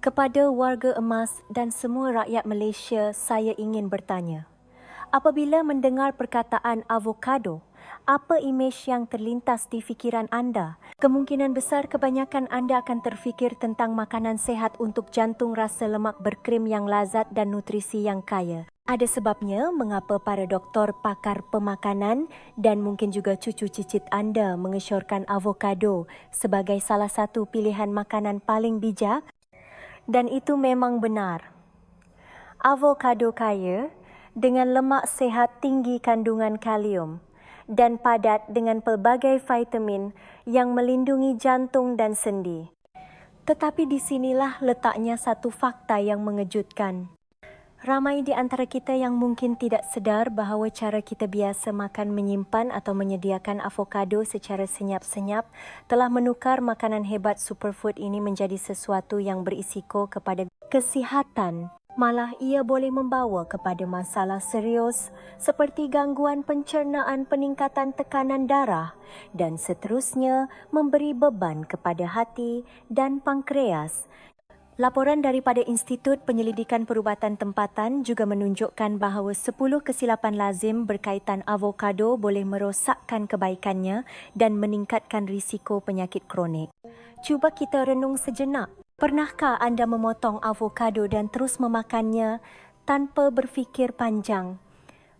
Kepada warga emas dan semua rakyat Malaysia, saya ingin bertanya. Apabila mendengar perkataan avokado, apa imej yang terlintas di fikiran anda? Kemungkinan besar kebanyakan anda akan terfikir tentang makanan sihat untuk jantung rasa lemak berkrim yang lazat dan nutrisi yang kaya. Ada sebabnya mengapa para doktor pakar pemakanan dan mungkin juga cucu cicit anda mengesyorkan avokado sebagai salah satu pilihan makanan paling bijak. Dan itu memang benar. Avokado kaya dengan lemak sihat tinggi kandungan kalium dan padat dengan pelbagai vitamin yang melindungi jantung dan sendi. Tetapi di sinilah letaknya satu fakta yang mengejutkan. Ramai di antara kita yang mungkin tidak sedar bahawa cara kita biasa makan menyimpan atau menyediakan avokado secara senyap-senyap telah menukar makanan hebat superfood ini menjadi sesuatu yang berisiko kepada kesihatan. Malah ia boleh membawa kepada masalah serius seperti gangguan pencernaan, peningkatan tekanan darah dan seterusnya memberi beban kepada hati dan pankreas. Laporan daripada Institut Penyelidikan Perubatan Tempatan juga menunjukkan bahawa 10 kesilapan lazim berkaitan avokado boleh merosakkan kebaikannya dan meningkatkan risiko penyakit kronik. Cuba kita renung sejenak. Pernahkah anda memotong avokado dan terus memakannya tanpa berfikir panjang?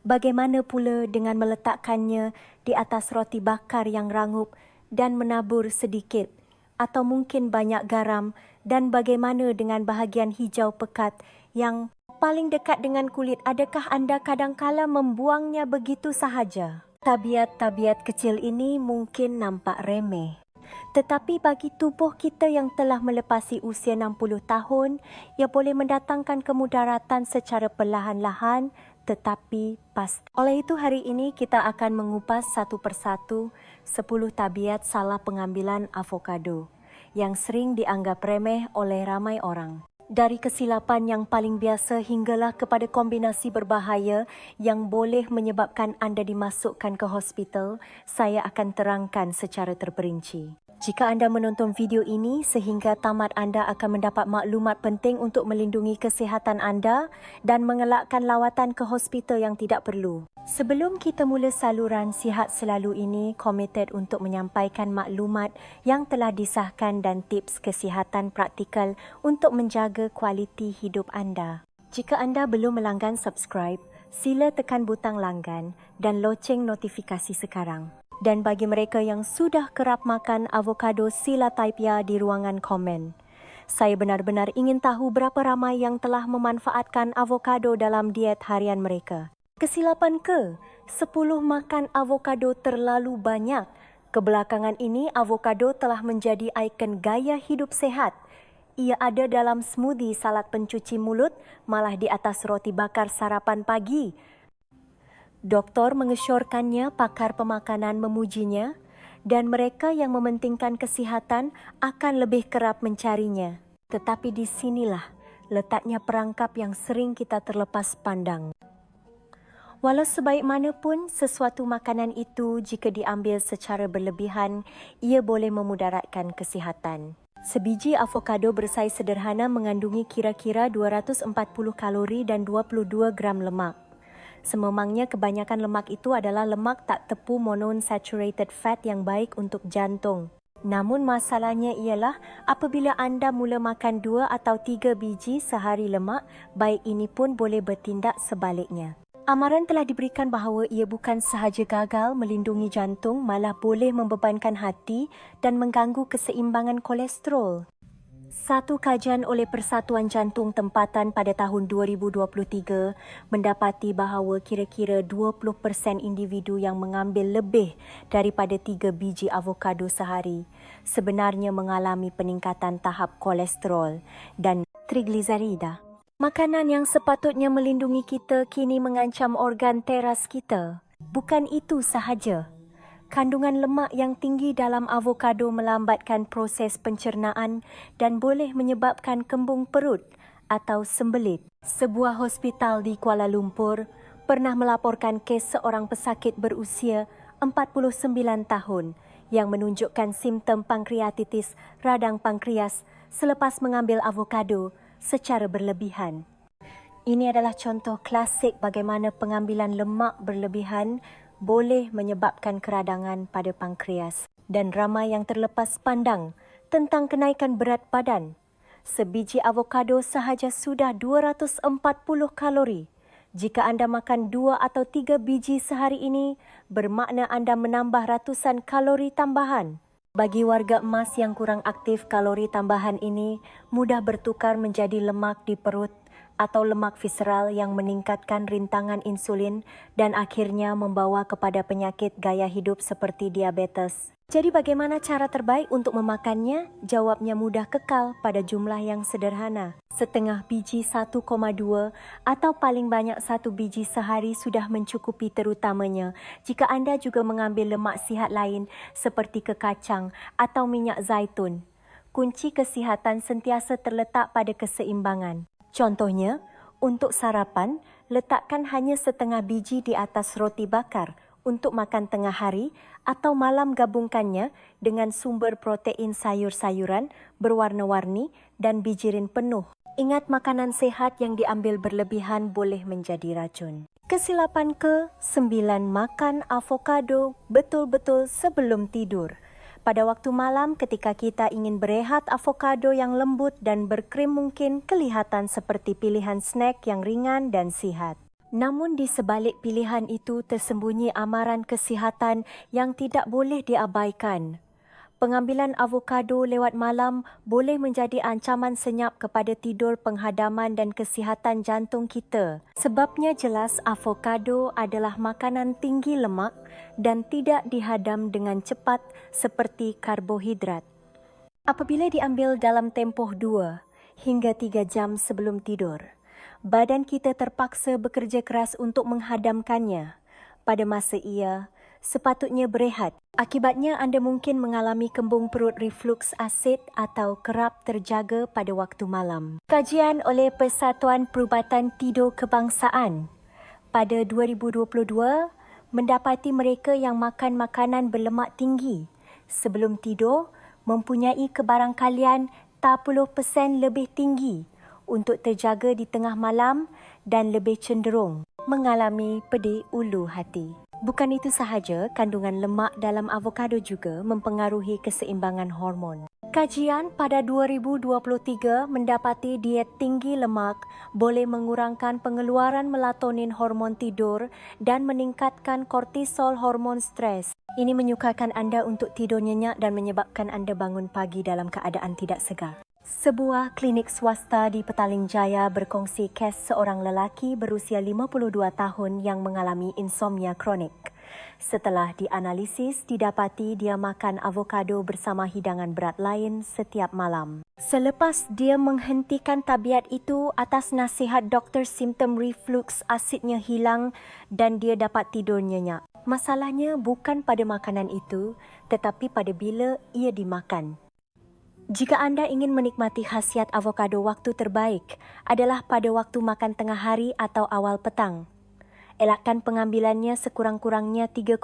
Bagaimana pula dengan meletakkannya di atas roti bakar yang rangup dan menabur sedikit atau mungkin banyak garam, dan bagaimana dengan bahagian hijau pekat yang paling dekat dengan kulit? Adakah anda kadangkala membuangnya begitu sahaja? Tabiat-tabiat kecil ini mungkin nampak remeh. Tetapi bagi tubuh kita yang telah melepasi usia 60 tahun, ia boleh mendatangkan kemudaratan secara perlahan-lahan tetapi pasti. Oleh itu hari ini kita akan mengupas satu persatu 10 tabiat salah pengambilan avokado yang sering dianggap remeh oleh ramai orang. Dari kesilapan yang paling biasa hinggalah kepada kombinasi berbahaya yang boleh menyebabkan anda dimasukkan ke hospital, saya akan terangkan secara terperinci. Jika anda menonton video ini sehingga tamat, anda akan mendapat maklumat penting untuk melindungi kesihatan anda dan mengelakkan lawatan ke hospital yang tidak perlu. Sebelum kita mula saluran Sihat Selalu ini, komited untuk menyampaikan maklumat yang telah disahkan dan tips kesihatan praktikal untuk menjaga kualiti hidup anda. Jika anda belum melanggan subscribe, sila tekan butang langgan dan loceng notifikasi sekarang. Dan bagi mereka yang sudah kerap makan avokado, sila type ya di ruangan komen. Saya benar-benar ingin tahu berapa ramai yang telah memanfaatkan avokado dalam diet harian mereka. Kesilapan ke? 10 makan avokado terlalu banyak. Kebelakangan ini, avokado telah menjadi ikon gaya hidup sehat. Ia ada dalam smoothie, salad pencuci mulut, malah di atas roti bakar sarapan pagi. Doktor mengesyorkannya, pakar pemakanan memujinya, dan mereka yang mementingkan kesihatan akan lebih kerap mencarinya. Tetapi di sinilah letaknya perangkap yang sering kita terlepas pandang. Walau sebaik mana pun sesuatu makanan itu, jika diambil secara berlebihan, ia boleh memudaratkan kesihatan. Sebiji avokado bersaiz sederhana mengandungi kira-kira 240 kalori dan 22 gram lemak. Sememangnya kebanyakan lemak itu adalah lemak tak tepu monounsaturated fat yang baik untuk jantung. Namun masalahnya ialah apabila anda mula makan 2 atau 3 biji sehari lemak, baik ini pun boleh bertindak sebaliknya. Amaran telah diberikan bahawa ia bukan sahaja gagal melindungi jantung, malah boleh membebankan hati dan mengganggu keseimbangan kolesterol. Satu kajian oleh Persatuan Jantung Tempatan pada tahun 2023 mendapati bahawa kira-kira 20% individu yang mengambil lebih daripada 3 biji avokado sehari sebenarnya mengalami peningkatan tahap kolesterol dan trigliserida. Makanan yang sepatutnya melindungi kita kini mengancam organ teras kita. Bukan itu sahaja. Kandungan lemak yang tinggi dalam avokado melambatkan proses pencernaan dan boleh menyebabkan kembung perut atau sembelit. Sebuah hospital di Kuala Lumpur pernah melaporkan kes seorang pesakit berusia 49 tahun yang menunjukkan simptom pankreatitis radang pankreas selepas mengambil avokado secara berlebihan. Ini adalah contoh klasik bagaimana pengambilan lemak berlebihan boleh menyebabkan keradangan pada pankreas. Dan ramai yang terlepas pandang tentang kenaikan berat badan. Sebiji avokado sahaja sudah 240 kalori. Jika anda makan 2 atau 3 biji sehari ini, bermakna anda menambah ratusan kalori tambahan. Bagi warga emas yang kurang aktif, kalori tambahan ini mudah bertukar menjadi lemak di perut atau lemak visceral yang meningkatkan rintangan insulin dan akhirnya membawa kepada penyakit gaya hidup seperti diabetes. Jadi bagaimana cara terbaik untuk memakannya? Jawabnya mudah, kekal pada jumlah yang sederhana. Setengah biji 1,2 atau paling banyak 1 biji sehari sudah mencukupi, terutamanya jika anda juga mengambil lemak sihat lain seperti kekacang atau minyak zaitun. Kunci kesihatan sentiasa terletak pada keseimbangan. Contohnya, untuk sarapan, letakkan hanya setengah biji di atas roti bakar untuk makan tengah hari atau malam gabungkannya dengan sumber protein sayur-sayuran berwarna-warni dan bijirin penuh. Ingat, makanan sehat yang diambil berlebihan boleh menjadi racun. Kesilapan ke-9, makan avokado betul-betul sebelum tidur. Pada waktu malam ketika kita ingin berehat, avokado yang lembut dan berkrim mungkin kelihatan seperti pilihan snack yang ringan dan sihat. Namun di sebalik pilihan itu tersembunyi amaran kesihatan yang tidak boleh diabaikan. Pengambilan avokado lewat malam boleh menjadi ancaman senyap kepada tidur, penghadaman dan kesihatan jantung kita. Sebabnya jelas, avokado adalah makanan tinggi lemak dan tidak dihadam dengan cepat seperti karbohidrat. Apabila diambil dalam tempoh 2 hingga 3 jam sebelum tidur, badan kita terpaksa bekerja keras untuk menghadamkannya. Pada masa ia sepatutnya berehat. Akibatnya anda mungkin mengalami kembung perut, reflux asid atau kerap terjaga pada waktu malam. Kajian oleh Persatuan Perubatan Tidur Kebangsaan pada 2022 mendapati mereka yang makan makanan berlemak tinggi sebelum tidur mempunyai kebarangkalian 40% lebih tinggi untuk terjaga di tengah malam dan lebih cenderung mengalami pedih ulu hati. Bukan itu sahaja, kandungan lemak dalam avokado juga mempengaruhi keseimbangan hormon. Kajian pada 2023 mendapati diet tinggi lemak boleh mengurangkan pengeluaran melatonin hormon tidur dan meningkatkan kortisol hormon stres. Ini menyukarkan anda untuk tidur nyenyak dan menyebabkan anda bangun pagi dalam keadaan tidak segar. Sebuah klinik swasta di Petaling Jaya berkongsi kes seorang lelaki berusia 52 tahun yang mengalami insomnia kronik. Setelah dianalisis, didapati dia makan avokado bersama hidangan berat lain setiap malam. Selepas dia menghentikan tabiat itu atas nasihat doktor, simptom reflux asidnya hilang dan dia dapat tidur nyenyak. Masalahnya bukan pada makanan itu, tetapi pada bila ia dimakan. Jika anda ingin menikmati khasiat avokado, waktu terbaik adalah pada waktu makan tengah hari atau awal petang. Elakkan pengambilannya sekurang-kurangnya 3,4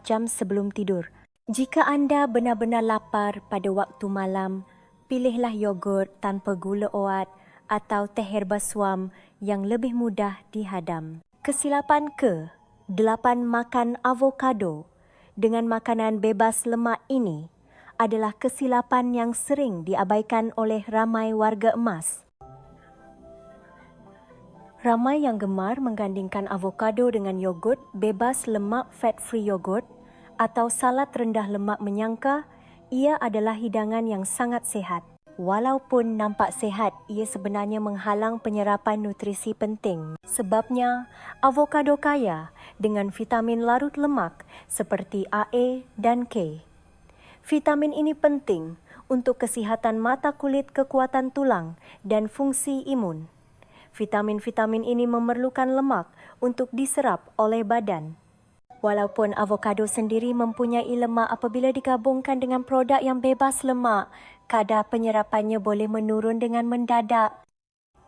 jam sebelum tidur. Jika anda benar-benar lapar pada waktu malam, pilihlah yogurt tanpa gula oat atau teh herba suam yang lebih mudah dihadam. Kesilapan ke-8, makan avokado dengan makanan bebas lemak ini adalah kesilapan yang sering diabaikan oleh ramai warga emas. Ramai yang gemar menggandingkan avokado dengan yogurt bebas lemak, fat-free yogurt atau salad rendah lemak, menyangka ia adalah hidangan yang sangat sihat. Walaupun nampak sihat, ia sebenarnya menghalang penyerapan nutrisi penting. Sebabnya, avokado kaya dengan vitamin larut lemak seperti A, E dan K. Vitamin ini penting untuk kesihatan mata, kulit, kekuatan tulang dan fungsi imun. Vitamin-vitamin ini memerlukan lemak untuk diserap oleh badan. Walaupun avokado sendiri mempunyai lemak, apabila digabungkan dengan produk yang bebas lemak, kadar penyerapannya boleh menurun dengan mendadak.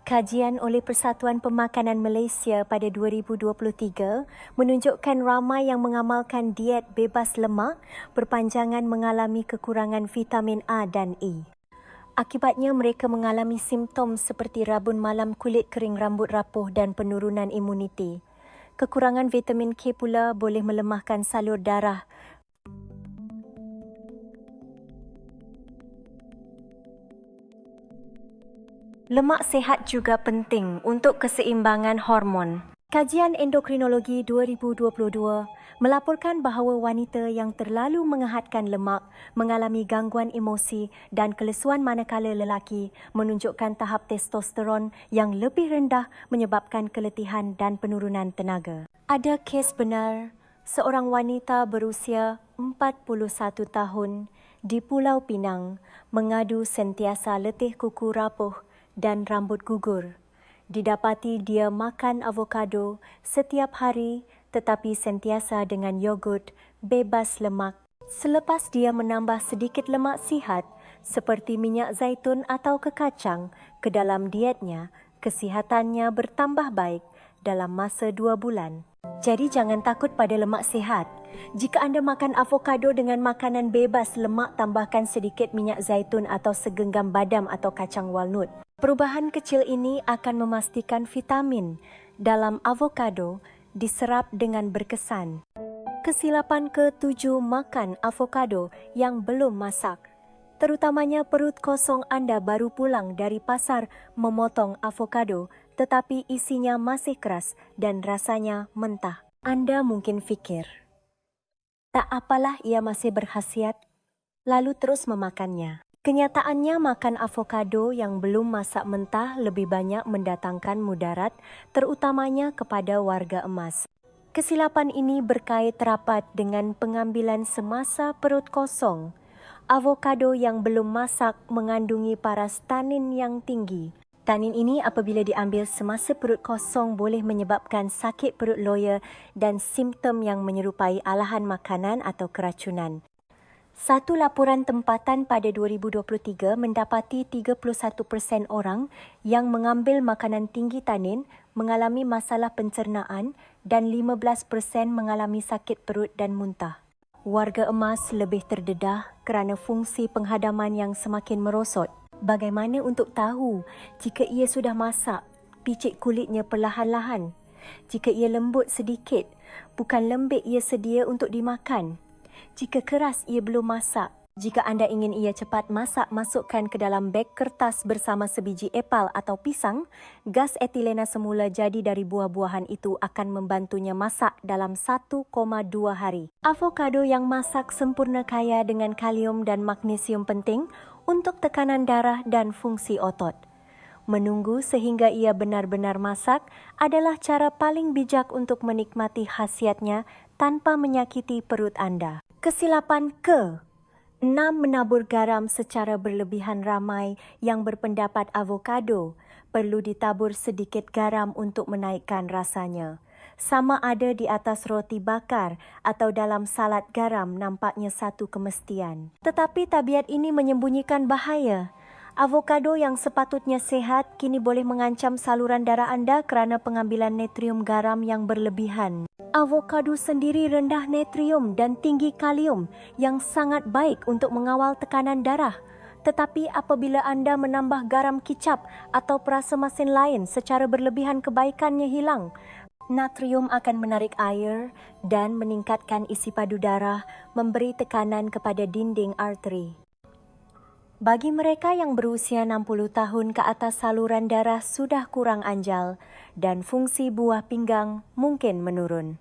Kajian oleh Persatuan Pemakanan Malaysia pada 2023 menunjukkan ramai yang mengamalkan diet bebas lemak berpanjangan mengalami kekurangan vitamin A dan E. Akibatnya mereka mengalami simptom seperti rabun malam, kulit kering, rambut rapuh dan penurunan imuniti. Kekurangan vitamin K pula boleh melemahkan salur darah. Lemak sihat juga penting untuk keseimbangan hormon. Kajian Endokrinologi 2022 melaporkan bahawa wanita yang terlalu mengehatkan lemak mengalami gangguan emosi dan kelesuan manakala lelaki menunjukkan tahap testosteron yang lebih rendah menyebabkan keletihan dan penurunan tenaga. Ada kes benar, seorang wanita berusia 41 tahun di Pulau Pinang mengadu sentiasa letih kuku rapuh dan rambut gugur. Didapati dia makan avokado setiap hari tetapi sentiasa dengan yogurt bebas lemak. Selepas dia menambah sedikit lemak sihat seperti minyak zaitun atau kekacang ke dalam dietnya, kesihatannya bertambah baik dalam masa 2 bulan. Jadi jangan takut pada lemak sihat. Jika anda makan avokado dengan makanan bebas lemak, tambahkan sedikit minyak zaitun atau segenggam badam atau kacang walnut. Perubahan kecil ini akan memastikan vitamin dalam avokado diserap dengan berkesan. Kesilapan ke-7, makan avokado yang belum masak. Terutamanya perut kosong anda baru pulang dari pasar memotong avokado tetapi isinya masih keras dan rasanya mentah. Anda mungkin fikir, tak apalah, ia masih berkhasiat, lalu terus memakannya. Kenyataannya makan avokado yang belum masak mentah lebih banyak mendatangkan mudarat, terutamanya kepada warga emas. Kesilapan ini berkait rapat dengan pengambilan semasa perut kosong. Avokado yang belum masak mengandungi paras tanin yang tinggi. Tanin ini apabila diambil semasa perut kosong boleh menyebabkan sakit perut loya dan simptom yang menyerupai alahan makanan atau keracunan. Satu laporan tempatan pada 2023 mendapati 31% orang yang mengambil makanan tinggi tanin mengalami masalah pencernaan dan 15% mengalami sakit perut dan muntah. Warga emas lebih terdedah kerana fungsi penghadaman yang semakin merosot. Bagaimana untuk tahu jika ia sudah masak? Picit kulitnya perlahan-lahan. Jika ia lembut sedikit, bukan lembik ia sedia untuk dimakan. Jika keras, ia belum masak. Jika anda ingin ia cepat masak, masukkan ke dalam beg kertas bersama sebiji apel atau pisang. Gas etilena semula jadi dari buah-buahan itu akan membantunya masak dalam 1,2 hari. Avokado yang masak sempurna kaya dengan kalium dan magnesium penting untuk tekanan darah dan fungsi otot. Menunggu sehingga ia benar-benar masak adalah cara paling bijak untuk menikmati khasiatnya tanpa menyakiti perut anda. Kesilapan ke-6, menabur garam secara berlebihan. Ramai yang berpendapat avokado perlu ditabur sedikit garam untuk menaikkan rasanya. Sama ada di atas roti bakar atau dalam salad, garam nampaknya satu kemestian. Tetapi tabiat ini menyembunyikan bahaya. Avokado yang sepatutnya sehat kini boleh mengancam saluran darah anda kerana pengambilan natrium garam yang berlebihan. Avokado sendiri rendah natrium dan tinggi kalium yang sangat baik untuk mengawal tekanan darah. Tetapi apabila anda menambah garam kicap atau perasa masin lain secara berlebihan, kebaikannya hilang. Natrium akan menarik air dan meningkatkan isi padu darah, memberi tekanan kepada dinding arteri. Bagi mereka yang berusia 60 tahun ke atas, saluran darah sudah kurang anjal dan fungsi buah pinggang mungkin menurun.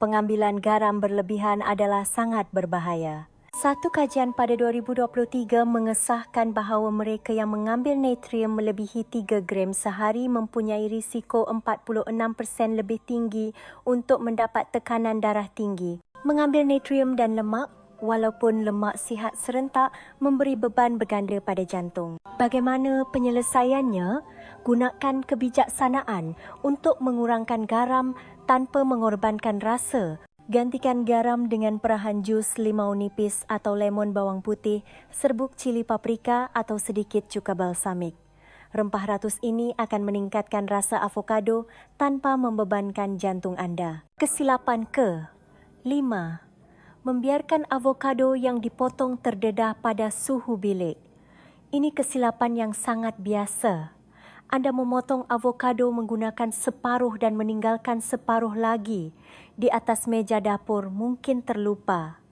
Pengambilan garam berlebihan adalah sangat berbahaya. Satu kajian pada 2023 mengesahkan bahawa mereka yang mengambil natrium melebihi 3 gram sehari mempunyai risiko 46% lebih tinggi untuk mendapat tekanan darah tinggi. Mengambil natrium dan lemak, walaupun lemak sihat serentak, memberi beban berganda pada jantung. Bagaimana penyelesaiannya? Gunakan kebijaksanaan untuk mengurangkan garam tanpa mengorbankan rasa. Gantikan garam dengan perahan jus limau nipis atau lemon bawang putih, serbuk cili paprika atau sedikit cuka balsamik. Rempah ratus ini akan meningkatkan rasa avokado tanpa membebankan jantung anda. Kesilapan ke-5, membiarkan avokado yang dipotong terdedah pada suhu bilik. Ini kesilapan yang sangat biasa. Anda memotong avokado menggunakan separuh dan meninggalkan separuh lagi di atas meja dapur mungkin terlupa.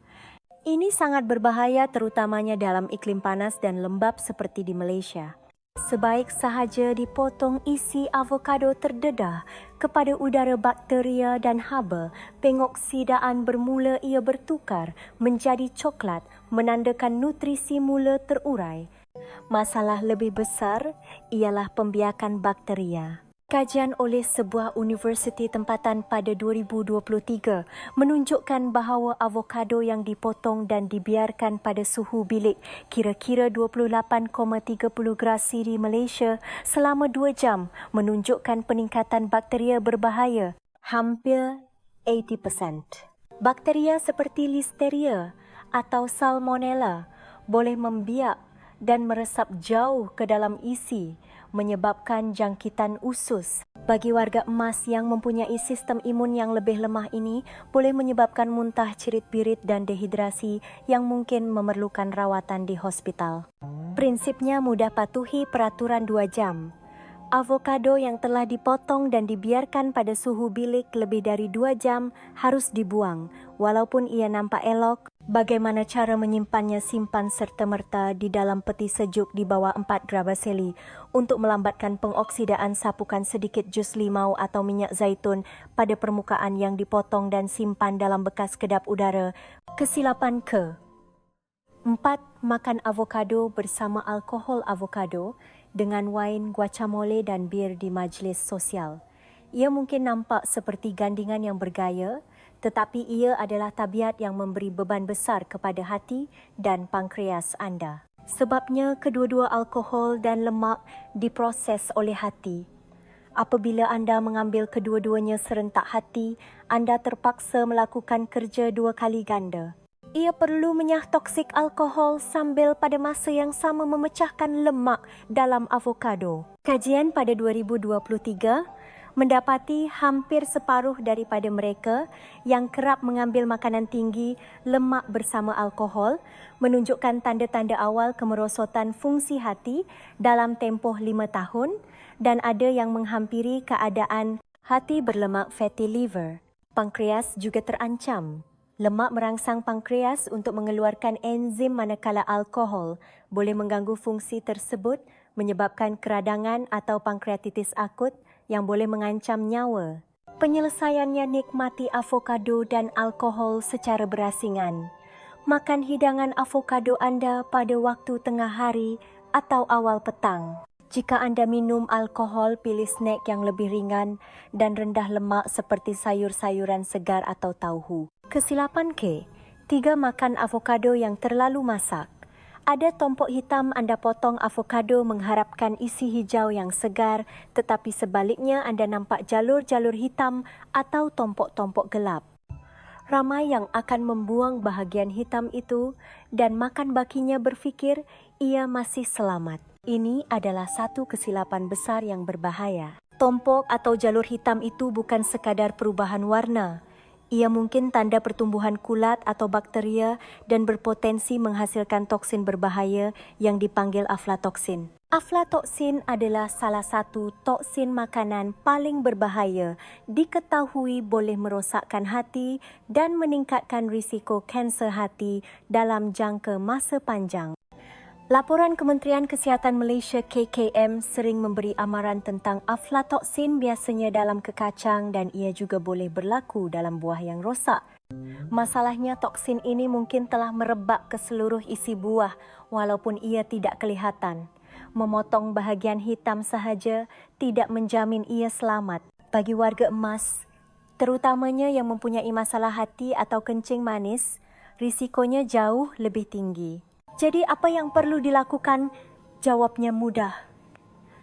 Ini sangat berbahaya terutamanya dalam iklim panas dan lembap seperti di Malaysia. Sebaik sahaja dipotong isi avokado terdedah kepada udara bakteria dan haba, pengoksidaan bermula ia bertukar menjadi coklat menandakan nutrisi mula terurai. Masalah lebih besar ialah pembiakan bakteria. Kajian oleh sebuah universiti tempatan pada 2023 menunjukkan bahawa avokado yang dipotong dan dibiarkan pada suhu bilik kira-kira 28,30 grasi di Malaysia selama 2 jam menunjukkan peningkatan bakteria berbahaya hampir 80%. Bakteria seperti Listeria atau Salmonella boleh membiak dan meresap jauh ke dalam isi, menyebabkan jangkitan usus. Bagi warga emas yang mempunyai sistem imun yang lebih lemah ini, boleh menyebabkan muntah, cirit-birit dan dehidrasi yang mungkin memerlukan rawatan di hospital. Prinsipnya mudah patuhi peraturan 2 jam. Avokado yang telah dipotong dan dibiarkan pada suhu bilik lebih dari 2 jam harus dibuang. Walaupun ia nampak elok, bagaimana cara menyimpannya? Simpan serta-merta di dalam peti sejuk di bawah 4 grabaseli. Untuk melambatkan pengoksidaan, sapukan sedikit jus limau atau minyak zaitun pada permukaan yang dipotong dan simpan dalam bekas kedap udara. Kesilapan ke-4, makan avokado bersama alkohol avokado dengan wain, guacamole dan bir di majlis sosial. Ia mungkin nampak seperti gandingan yang bergaya, tetapi ia adalah tabiat yang memberi beban besar kepada hati dan pankreas anda. Sebabnya kedua-dua alkohol dan lemak diproses oleh hati. Apabila anda mengambil kedua-duanya serentak hati, anda terpaksa melakukan kerja 2 kali ganda. Ia perlu menyah toksik alkohol sambil pada masa yang sama memecahkan lemak dalam avokado. Kajian pada 2023 mendapati hampir separuh daripada mereka yang kerap mengambil makanan tinggi lemak bersama alkohol menunjukkan tanda-tanda awal kemerosotan fungsi hati dalam tempoh 5 tahun dan ada yang menghampiri keadaan hati berlemak fatty liver. Pankreas juga terancam. Lemak merangsang pankreas untuk mengeluarkan enzim manakala alkohol boleh mengganggu fungsi tersebut menyebabkan keradangan atau pankreatitis akut yang boleh mengancam nyawa. Penyelesaiannya, nikmati avokado dan alkohol secara berasingan. Makan hidangan avokado anda pada waktu tengah hari atau awal petang. Jika anda minum alkohol, pilih snack yang lebih ringan dan rendah lemak seperti sayur-sayuran segar atau tauhu. Kesilapan ke-3, makan avokado yang terlalu masak. Ada tompok hitam anda potong avokado mengharapkan isi hijau yang segar, tetapi sebaliknya anda nampak jalur-jalur hitam atau tompok-tompok gelap. Ramai yang akan membuang bahagian hitam itu dan makan bakinya berfikir ia masih selamat. Ini adalah satu kesilapan besar yang berbahaya. Tompok atau jalur hitam itu bukan sekadar perubahan warna. Ia mungkin tanda pertumbuhan kulat atau bakteria dan berpotensi menghasilkan toksin berbahaya yang dipanggil aflatoksin. Aflatoksin adalah salah satu toksin makanan paling berbahaya, diketahui boleh merosakkan hati dan meningkatkan risiko kanser hati dalam jangka masa panjang. Laporan Kementerian Kesihatan Malaysia KKM sering memberi amaran tentang aflatoksin biasanya dalam kekacang dan ia juga boleh berlaku dalam buah yang rosak. Masalahnya, toksin ini mungkin telah merebak ke seluruh isi buah walaupun ia tidak kelihatan. Memotong bahagian hitam sahaja tidak menjamin ia selamat. Bagi warga emas, terutamanya yang mempunyai masalah hati atau kencing manis, risikonya jauh lebih tinggi. Jadi apa yang perlu dilakukan? Jawabnya mudah.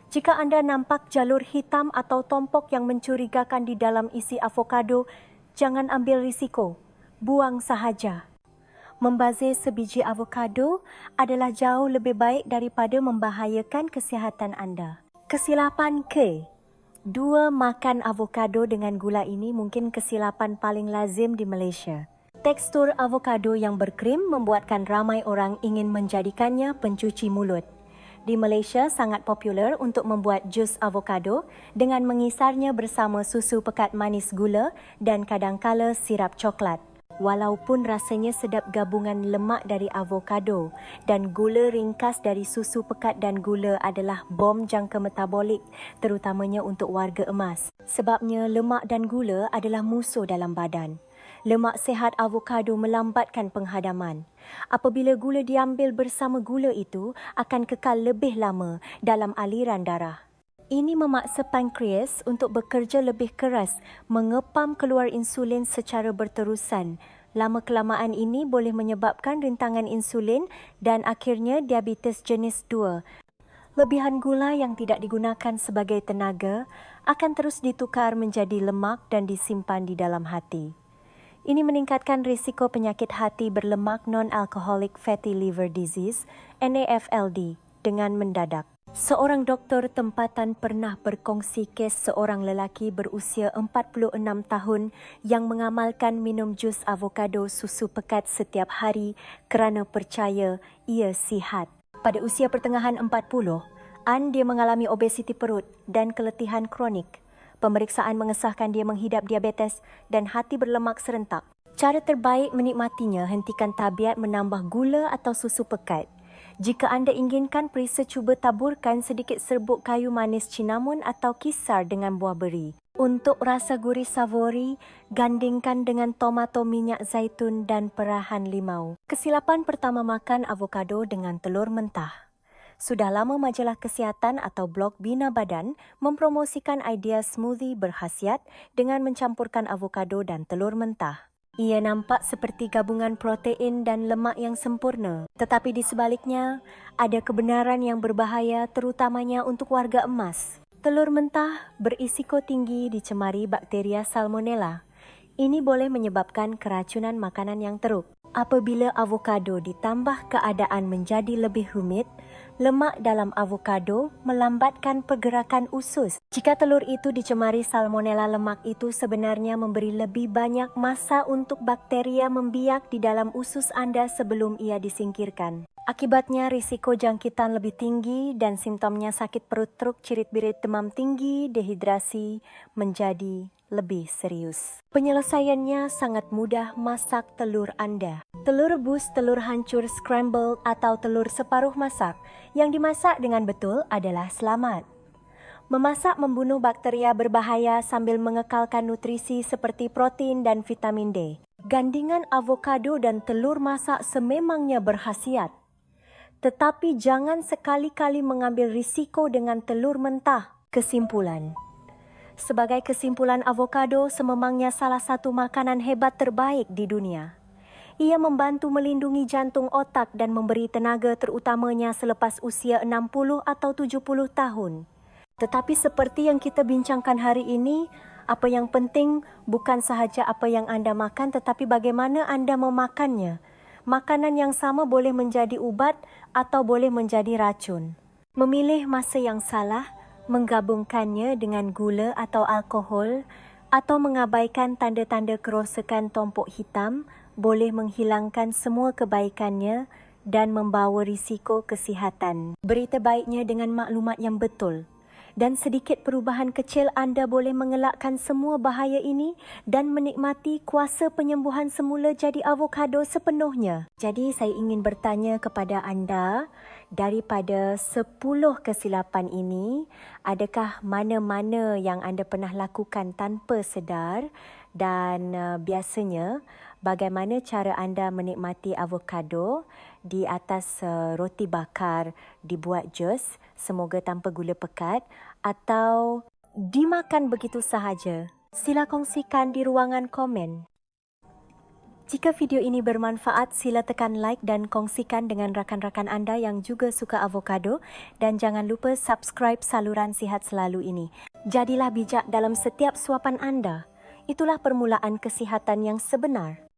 Jika anda nampak jalur hitam atau tompok yang mencurigakan di dalam isi avokado, jangan ambil risiko. Buang sahaja. Membazir sebiji avokado adalah jauh lebih baik daripada membahayakan kesihatan anda. Kesilapan ke-2, makan avokado dengan gula. Ini mungkin kesilapan paling lazim di Malaysia. Tekstur avokado yang berkrim membuatkan ramai orang ingin menjadikannya pencuci mulut. Di Malaysia sangat popular untuk membuat jus avokado dengan mengisarnya bersama susu pekat manis gula dan kadangkala sirap coklat. Walaupun rasanya sedap gabungan lemak dari avokado dan gula ringkas dari susu pekat dan gula adalah bom jangka metabolik terutamanya untuk warga emas. Sebabnya lemak dan gula adalah musuh dalam badan. Lemak sehat avokado melambatkan penghadaman. Apabila gula diambil bersama gula itu, akan kekal lebih lama dalam aliran darah. Ini memaksa pankreas untuk bekerja lebih keras, mengepam keluar insulin secara berterusan. Lama-kelamaan ini boleh menyebabkan rintangan insulin dan akhirnya diabetes jenis 2. Lebihan gula yang tidak digunakan sebagai tenaga akan terus ditukar menjadi lemak dan disimpan di dalam hati. Ini meningkatkan risiko penyakit hati berlemak non-alcoholic fatty liver disease (NAFLD) dengan mendadak. Seorang doktor tempatan pernah berkongsi kes seorang lelaki berusia 46 tahun yang mengamalkan minum jus avokado susu pekat setiap hari kerana percaya ia sihat. Pada usia pertengahan 40, dia mengalami obesiti perut dan keletihan kronik. Pemeriksaan mengesahkan dia menghidap diabetes dan hati berlemak serentak. Cara terbaik menikmatinya, hentikan tabiat menambah gula atau susu pekat. Jika anda inginkan, perisa cuba taburkan sedikit serbuk kayu manis cinnamon atau kisar dengan buah beri. Untuk rasa gurih savori, gandingkan dengan tomato minyak zaitun dan perahan limau. Kesilapan pertama makan avokado dengan telur mentah. Sudah lama majalah kesihatan atau blog Bina Badan mempromosikan idea smoothie berkhasiat dengan mencampurkan avokado dan telur mentah. Ia nampak seperti gabungan protein dan lemak yang sempurna. Tetapi di sebaliknya, ada kebenaran yang berbahaya terutamanya untuk warga emas. Telur mentah berisiko tinggi dicemari bakteria Salmonella. Ini boleh menyebabkan keracunan makanan yang teruk. Apabila avokado ditambah keadaan menjadi lebih rumit, lemak dalam avokado melambatkan pergerakan usus. Jika telur itu dicemari salmonella, lemak itu sebenarnya memberi lebih banyak masa untuk bakteria membiak di dalam usus anda sebelum ia disingkirkan. Akibatnya risiko jangkitan lebih tinggi dan simptomnya sakit perut teruk, cirit-birit, demam tinggi, dehidrasi menjadi lebih serius. Penyelesaiannya sangat mudah, masak telur anda. Telur rebus, telur hancur, scrambled atau telur separuh masak yang dimasak dengan betul adalah selamat. Memasak membunuh bakteria berbahaya sambil mengekalkan nutrisi seperti protein dan vitamin D. Gandingan avokado dan telur masak sememangnya berkhasiat. Tetapi jangan sekali-kali mengambil risiko dengan telur mentah. Kesimpulan. Sebagai kesimpulan, avokado sememangnya salah satu makanan hebat terbaik di dunia. Ia membantu melindungi jantung otak dan memberi tenaga terutamanya selepas usia 60 atau 70 tahun. Tetapi seperti yang kita bincangkan hari ini, apa yang penting bukan sahaja apa yang anda makan tetapi bagaimana anda memakannya. Makanan yang sama boleh menjadi ubat atau boleh menjadi racun. Memilih masa yang salah, menggabungkannya dengan gula atau alkohol atau mengabaikan tanda-tanda kerosakan tompok hitam boleh menghilangkan semua kebaikannya dan membawa risiko kesihatan. Berita baiknya dengan maklumat yang betul dan sedikit perubahan kecil anda boleh mengelakkan semua bahaya ini dan menikmati kuasa penyembuhan semula jadi avokado sepenuhnya. Jadi saya ingin bertanya kepada anda, daripada 10 kesilapan ini, adakah mana-mana yang anda pernah lakukan tanpa sedar dan biasanya bagaimana cara anda menikmati avokado di atas roti bakar dibuat jus, semoga tanpa gula pekat, atau dimakan begitu sahaja? Sila kongsikan di ruangan komen. Jika video ini bermanfaat, sila tekan like dan kongsikan dengan rakan-rakan anda yang juga suka avokado dan jangan lupa subscribe saluran Sihat Selalu ini. Jadilah bijak dalam setiap suapan anda. Itulah permulaan kesihatan yang sebenar.